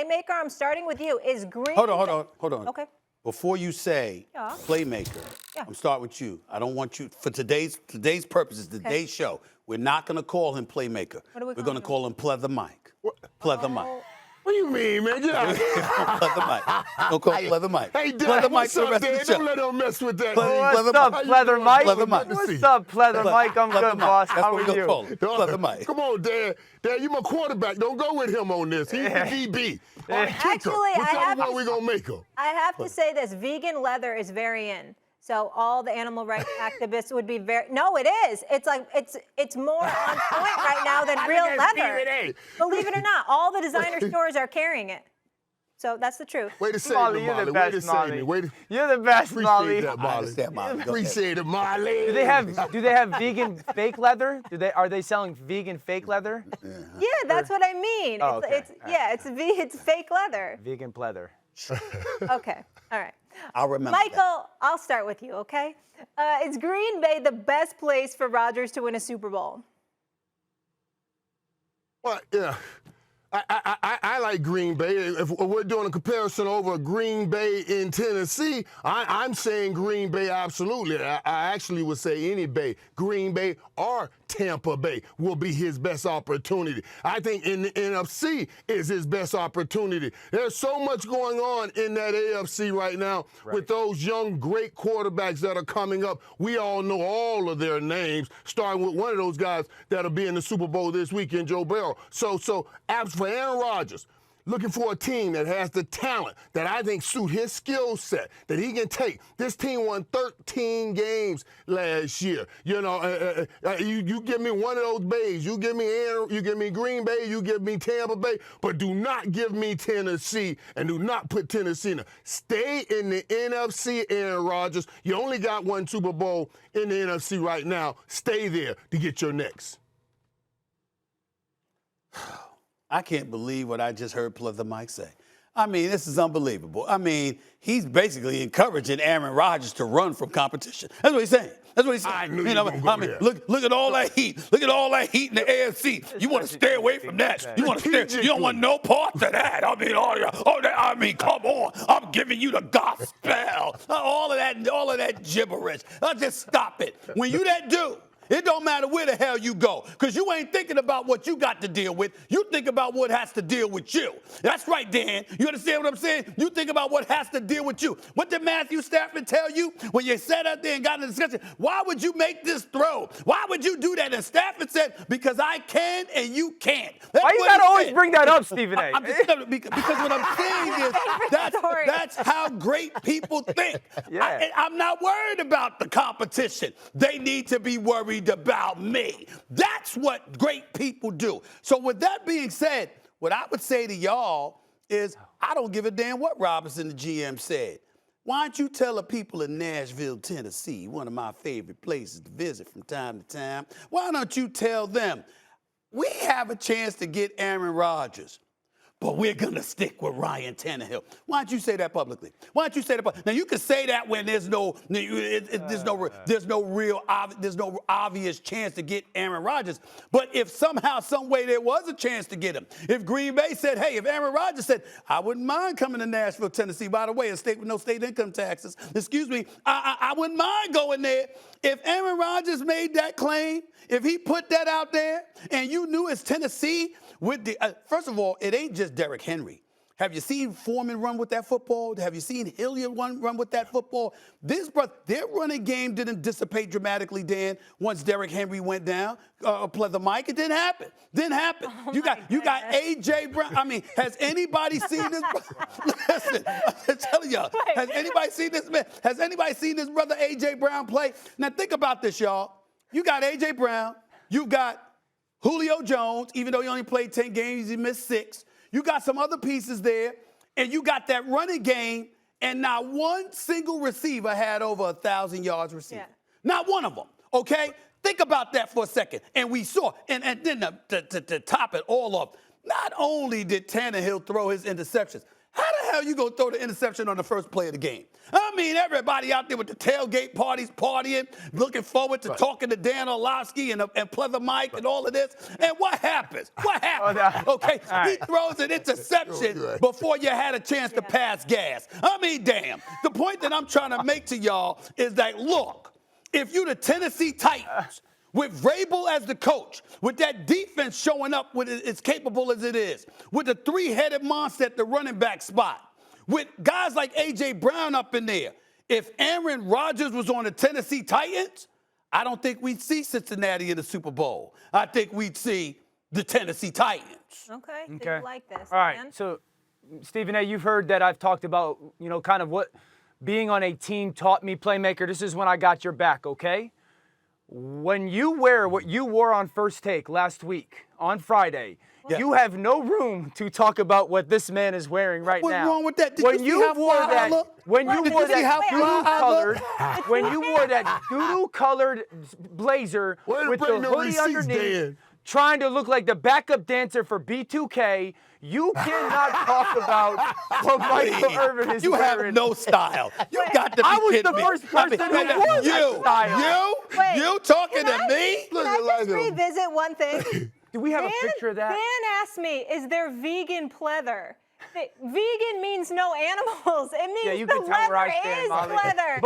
playmaker, I'm starting with you, is Green. Hold on. Okay. Before you say playmaker, I'm starting with you. I don't want you, for today's purposes, today's show, we're not going to call him playmaker. We're going to call him Pleather Mike. Pleather Mike. What do you mean, man? Get out of here. Pleather Mike. Don't call him Pleather Mike. Hey, Dad, Pleather Mike what's for the up, rest of the Dad? show. Don't let them mess with that. What's up, Pleather Mike? Pleather Mike. What's up, Pleather Mike? I'm good, boss. That's How what are we're going to call you? him. Pleather Mike. Come on, Dad. Dad, you my quarterback. Don't go with him on this. He's the DB. Actually, what we going to make him. I have to say this. Vegan leather is very in. So all the animal rights activists would be very. No, it is. It's like it's more on point right now than real leather. Believe it or not, all the designer stores are carrying it. So that's the truth. Way to say Molly, it, you're Molly. the Way to best, say Molly. it. You're the best, Molly. Appreciate that, I Molly. understand, Molly. Go ahead. Appreciate it, Molly. Do they have vegan fake leather? Are they selling vegan fake leather? Yeah, that's what I mean. Oh, okay. It's fake leather. Vegan pleather. Okay, all right. I'll remember Michael, that. I'll start with you, okay? Is Green Bay the best place for Rodgers to win a Super Bowl? Well, yeah. I like Green Bay. If we're doing a comparison over Green Bay in Tennessee, I'm saying Green Bay absolutely. I actually would say any Bay. Green Bay or Tampa Bay will be his best opportunity. I think in the NFC is his best opportunity. There's so much going on in that AFC right now with those young, great quarterbacks that are coming up. We all know all of their names, starting with one of those guys that'll be in the Super Bowl this weekend, Joe Burrow. So for Aaron Rodgers, looking for a team that has the talent that I think suit his skill set, that he can take. This team won 13 games last year. You know, you give me one of those bays. You give me you give me Green Bay, you give me Tampa Bay, but do not give me Tennessee and do not put Tennessee in there. Stay in the NFC, Aaron Rodgers. You only got one Super Bowl in the NFC right now. Stay there to get your next. I can't believe what I just heard Pleather Mike say. I mean, this is unbelievable. I mean, he's basically encouraging Aaron Rodgers to run from competition. That's what he's saying. That's what he's saying. I knew you were gonna go there. Look at all that heat. Look at all that heat in the AFC. You want to stay away from that. You want to stay. You don't want no parts of that. I mean, come on. I'm giving you the gospel. All of that gibberish. Just stop it. When you that dude, it don't matter where the hell you go, because you ain't thinking about what you got to deal with. You think about what has to deal with you. That's right, Dan. You understand what I'm saying? You think about what has to deal with you. What did Matthew Stafford tell you when you sat up there and got in a discussion? Why would you make this throw? Why would you do that? And Stafford said, because I can and you can't. That's Why you got to always bring that up, Stephen A? Because what I'm saying is that's how great people think. Yeah. I'm not worried about the competition. They need to be worried about me. That's what great people do. So with that being said, what I would say to y'all is I don't give a damn what Robinson, the GM, said. Why don't you tell the people in Nashville, Tennessee, one of my favorite places to visit from time to time, why don't you tell them, we have a chance to get Aaron Rodgers, but we're going to stick with Ryan Tannehill. Why don't you say that publicly? Why don't you say that publicly? Now, you can say that when there's no obvious chance to get Aaron Rodgers. But if somehow, some way there was a chance to get him, if Green Bay said, hey, if Aaron Rodgers said, I wouldn't mind coming to Nashville, Tennessee, by the way, a state with no state income taxes, excuse me, I wouldn't mind going there. If Aaron Rodgers made that claim, if he put that out there, and you knew it's Tennessee, with the first of all, it ain't just Derrick Henry. Have you seen Foreman run with that football? Have you seen Hilliard run with that football? Their running game didn't dissipate dramatically, Dan, once Derrick Henry went down. Pleather Mike, it didn't happen. Didn't happen. Oh you got A.J. Brown. I mean, has anybody seen this? Listen, I'm telling y'all, has anybody seen this man? Has anybody seen this brother A.J. Brown play? Now think about this, y'all. You got A.J. Brown. You got Julio Jones, even though he only played 10 games, he missed 6. You got some other pieces there, and you got that running game, and not one single receiver had over 1,000 yards receiving. Yeah. Not one of them, okay? Think about that for a second. And we saw, and then to top it all off, not only did Tannehill throw his interceptions, how the hell hell you gonna throw the interception on the first play of the game? I mean, everybody out there with the tailgate parties, partying, looking forward to talking to Dan Orlovsky and Pleather Mike and all of this. And what happens? What happens? Okay, he throws an interception before you had a chance to pass gas. I mean, damn. The point that I'm trying to make to y'all is that, look, if you the Tennessee Titans, with Vrabel as the coach, with that defense showing up with as capable as it is, with the three-headed monster at the running back spot, with guys like A.J. Brown up in there, if Aaron Rodgers was on the Tennessee Titans, I don't think we'd see Cincinnati in the Super Bowl. I think we'd see the Tennessee Titans. Okay. Did you like this? All right. Dan? So, Stephen A., you've heard that I've talked about, kind of what being on a team taught me, playmaker. This is when I got your back, okay? When you wear what you wore on First Take last week, on Friday, you have no room to talk about what this man is wearing right now. What's wrong with that? When you wore that doodoo colored blazer with the hoodie underneath, trying to look like the backup dancer for B2K, you cannot talk about what Michael Irvin is You wearing. have no style. You got to be I was kidding the me. first person who wore that style. You talking to me? Can I just revisit one thing? Do we have a picture of that? Dan asked me, is there vegan pleather? Vegan means no animals. It means you the can tell where I leather stand, is Molly. pleather.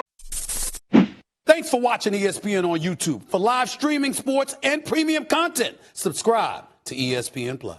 Thanks for watching ESPN on YouTube. For live streaming sports and premium content, subscribe to ESPN+.